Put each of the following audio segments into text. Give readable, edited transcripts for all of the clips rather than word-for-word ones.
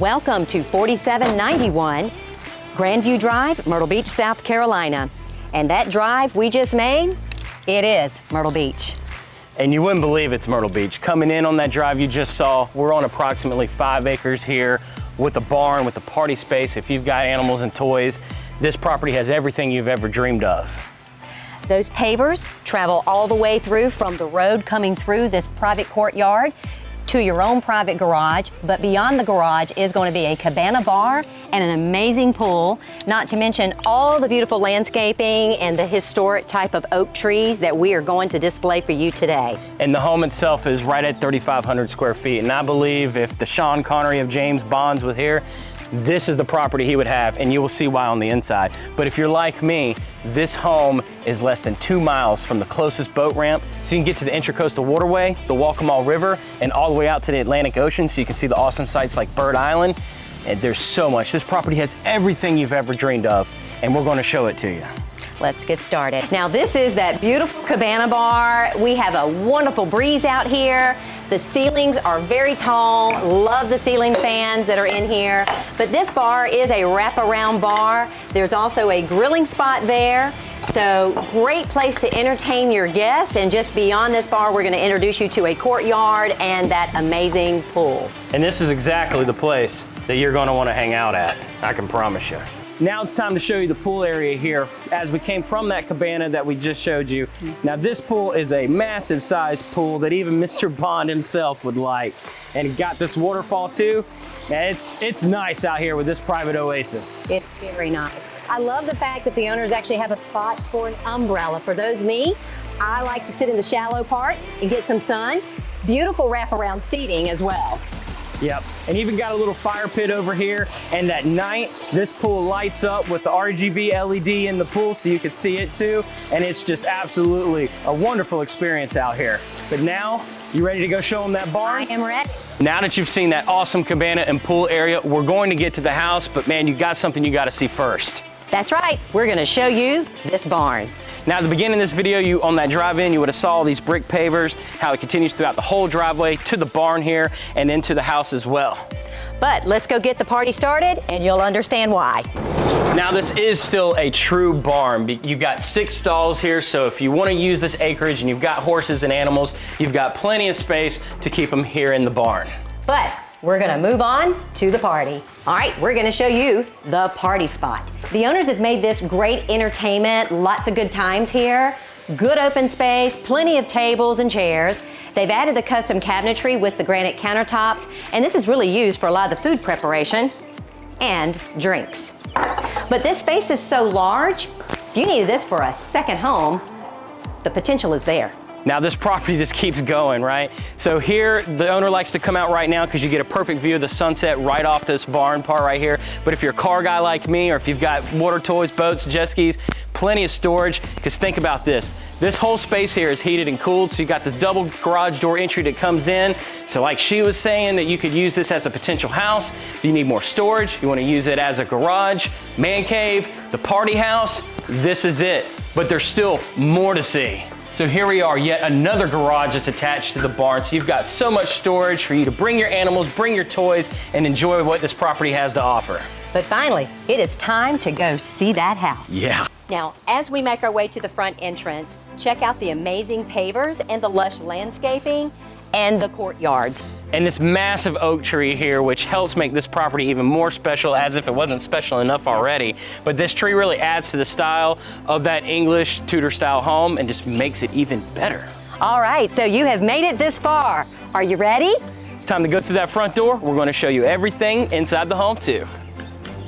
Welcome to 4791 Grandview Drive, Myrtle Beach, South Carolina. And that drive we just made, it is Myrtle Beach. And you wouldn't believe it's Myrtle Beach. Coming in on that drive you just saw, we're on approximately 5 acres here with a barn, with a party space. If you've got animals and toys, this property has everything you've ever dreamed of. Those pavers travel all the way through from the road coming through this private courtyard to your own private garage, but beyond the garage is going to be a cabana bar and an amazing pool, not to mention all the beautiful landscaping and the historic type of oak trees that we are going to display for you today. And the home itself is right at 3,500 square feet, and I believe if the Sean Connery of James Bonds was here, this is the property he would have, and you will see why on the inside. But if you're like me, this home is less than 2 miles from the closest boat ramp, so you can get to the intracoastal waterway, the Waccamaw River, and all the way out to the Atlantic Ocean, so you can see the awesome sights like Bird Island. And there's so much. This property has everything you've ever dreamed of, and we're going to show it to you. Let's get started. Now this is that beautiful cabana bar. We have a wonderful breeze out here. The ceilings are very tall. Love the ceiling fans that are in here. But this bar is a wraparound bar. There's also a grilling spot there. So great place to entertain your guests. And just beyond this bar, we're going to introduce you to a courtyard and that amazing pool. And this is exactly the place that you're going to want to hang out at, I can promise you. Now it's time to show you the pool area here as we came from that cabana that we just showed you. Now this pool is a massive sized pool that even Mr. Bond himself would like. And it got this waterfall too. And it's nice out here with this private oasis. It's very nice. I love the fact that the owners actually have a spot for an umbrella. For those me, I like to sit in the shallow part and get some sun. Beautiful wraparound seating as well. Yep, and even got a little fire pit over here. And at night, this pool lights up with the RGB LED in the pool so you can see it too. And it's just absolutely a wonderful experience out here. But now, you ready to go show them that barn? I am ready. Now that you've seen that awesome cabana and pool area, we're going to get to the house, but man, you got something you got to see first. That's right, we're going to show you this barn. Now at the beginning of this video, you on that drive-in, you would have saw all these brick pavers, how it continues throughout the whole driveway to the barn here and into the house as well. But let's go get the party started and you'll understand why. Now this is still a true barn. You've got 6 stalls here, so if you want to use this acreage and you've got horses and animals, you've got plenty of space to keep them here in the barn. But we're gonna move on to the party. All right, we're gonna show you the party spot. The owners have made this great entertainment, lots of good times here, good open space, plenty of tables and chairs. They've added the custom cabinetry with the granite countertops, and this is really used for a lot of the food preparation and drinks. But this space is so large, if you needed this for a second home, the potential is there. Now this property just keeps going, right? So here, the owner likes to come out right now because you get a perfect view of the sunset right off this barn part right here. But if you're a car guy like me, or if you've got water toys, boats, jet skis, plenty of storage, because think about this. This whole space here is heated and cooled, so you got this double garage door entry that comes in. So like she was saying, that you could use this as a potential house. If you need more storage, you want to use it as a garage, man cave, the party house, this is it. But there's still more to see. So here we are, yet another garage that's attached to the barn. So you've got so much storage for you to bring your animals, bring your toys, and enjoy what this property has to offer. But finally, it is time to go see that house. Yeah. Now, as we make our way to the front entrance, check out the amazing pavers and the lush landscaping and the courtyards. And this massive oak tree here, which helps make this property even more special, as if it wasn't special enough already. But this tree really adds to the style of that English Tudor style home and just makes it even better. All right, so you have made it this far. Are you ready? It's time to go through that front door. We're going to show you everything inside the home too.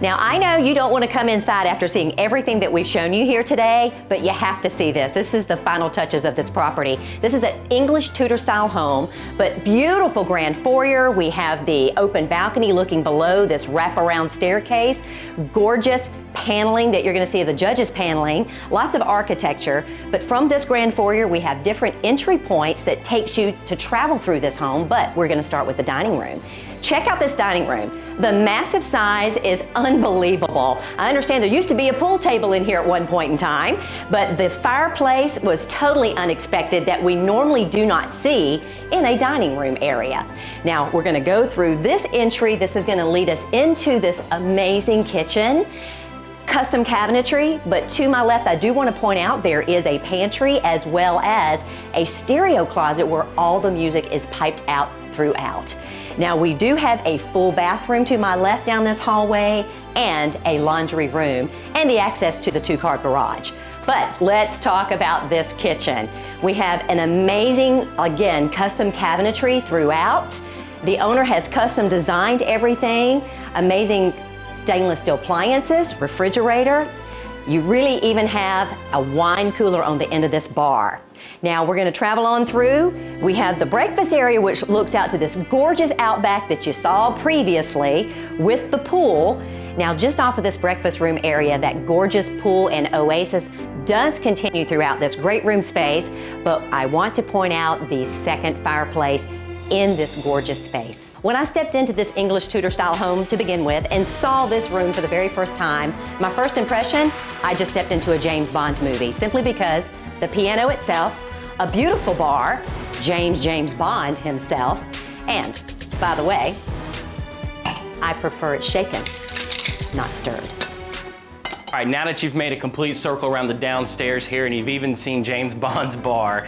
Now, I know you don't want to come inside after seeing everything that we've shown you here today, but you have to see this. This is the final touches of this property. This is an English Tudor style home, but beautiful grand foyer. We have the open balcony looking below this wraparound staircase. Gorgeous paneling that you're going to see, the judges paneling, lots of architecture. But from this grand foyer, we have different entry points that takes you to travel through this home, but we're going to start with the dining room. Check out this dining room. The massive size is unbelievable. I understand there used to be a pool table in here at one point in time, but the fireplace was totally unexpected that we normally do not see in a dining room area. Now, we're going to go through this entry. This is going to lead us into this amazing kitchen. Custom cabinetry, but to my left, I do want to point out there is a pantry as well as a stereo closet where all the music is piped out throughout. Now, we do have a full bathroom to my left down this hallway and a laundry room and the access to the two-car garage. But let's talk about this kitchen. We have an amazing, again, custom cabinetry throughout. The owner has custom designed everything, amazing stainless steel appliances, refrigerator. You really even have a wine cooler on the end of this bar. Now we're going to travel on through. We have the breakfast area, which looks out to this gorgeous outback that you saw previously with the pool. Now just off of this breakfast room area, that gorgeous pool and oasis does continue throughout this great room space, but I want to point out the second fireplace in this gorgeous space. When I stepped into this English Tudor style home to begin with and saw this room for the very first time, my first impression, I just stepped into a James Bond movie, simply because the piano itself, a beautiful bar, James Bond himself, and by the way, I prefer it shaken, not stirred. All right, now that you've made a complete circle around the downstairs here and you've even seen James Bond's bar,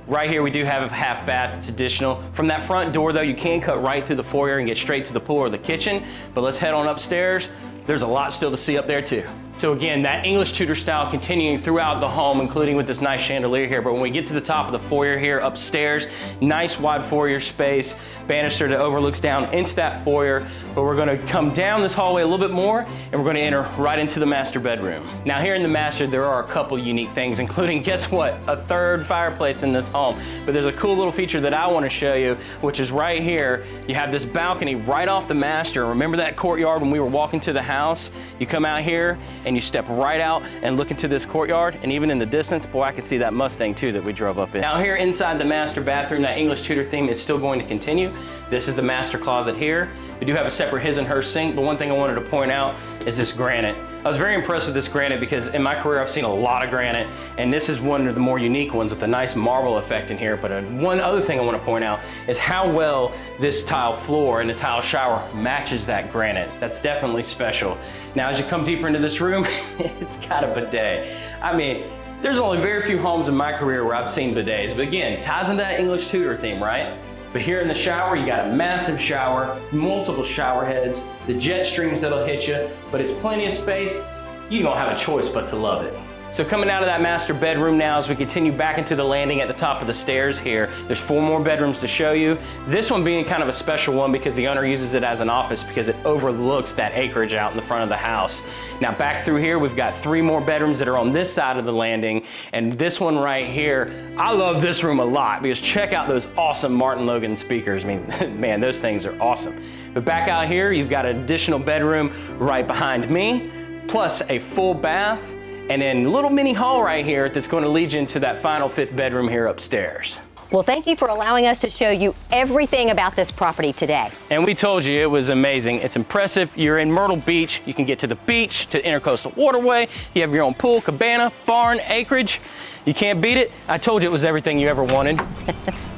right here we do have a half bath, it's additional. From that front door though, you can cut right through the foyer and get straight to the pool or the kitchen, but let's head on upstairs. There's a lot still to see up there too. So again, that English Tudor style continuing throughout the home, including with this nice chandelier here. But when we get to the top of the foyer here upstairs, nice wide foyer space, banister that overlooks down into that foyer. But we're gonna come down this hallway a little bit more and we're gonna enter right into the master bedroom. Now here in the master, there are a couple unique things, including, guess what? A third fireplace in this home. But there's a cool little feature that I wanna show you, which is right here. You have this balcony right off the master. Remember that courtyard when we were walking to the house? You come out here and you step right out and look into this courtyard, and even in the distance, boy, I can see that Mustang too that we drove up in. Now here inside the master bathroom, that English Tudor theme is still going to continue. This is the master closet here. We do have a separate his and her sink, but one thing I wanted to point out is this granite. I was very impressed with this granite because in my career I've seen a lot of granite, and this is one of the more unique ones with a nice marble effect in here. But one other thing I want to point out is how well this tile floor and the tile shower matches that granite. That's definitely special. Now as you come deeper into this room, it's got a bidet. I mean, there's only very few homes in my career where I've seen bidets, but again, ties into that English Tudor theme, right? But here in the shower, you got a massive shower, multiple shower heads, the jet streams that'll hit you, but it's plenty of space. You don't have a choice but to love it. So coming out of that master bedroom now, as we continue back into the landing at the top of the stairs here, there's 4 more bedrooms to show you. This one being kind of a special one because the owner uses it as an office because it overlooks that acreage out in the front of the house. Now back through here, we've got 3 more bedrooms that are on this side of the landing, and this one right here, I love this room a lot because check out those awesome Martin Logan speakers. I mean, man, those things are awesome. But back out here, you've got an additional bedroom right behind me, plus a full bath, and then a little mini hall right here that's going to lead you into that final 5th bedroom here upstairs. Well, thank you for allowing us to show you everything about this property today. And we told you it was amazing. It's impressive. You're in Myrtle Beach. You can get to the beach, to the intracoastal waterway. You have your own pool, cabana, barn, acreage. You can't beat it. I told you it was everything you ever wanted.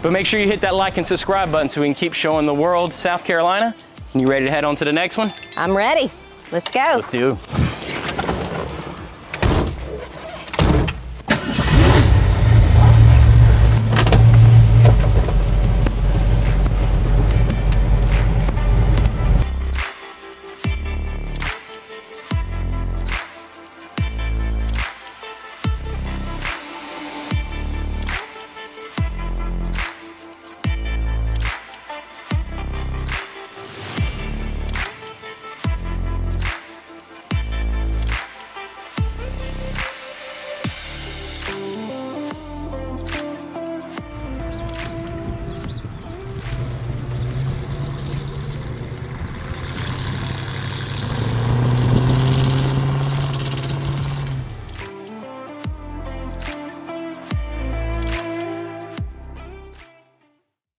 But make sure you hit that like and subscribe button so we can keep showing the world South Carolina. You ready to head on to the next one? I'm ready. Let's go. Let's do.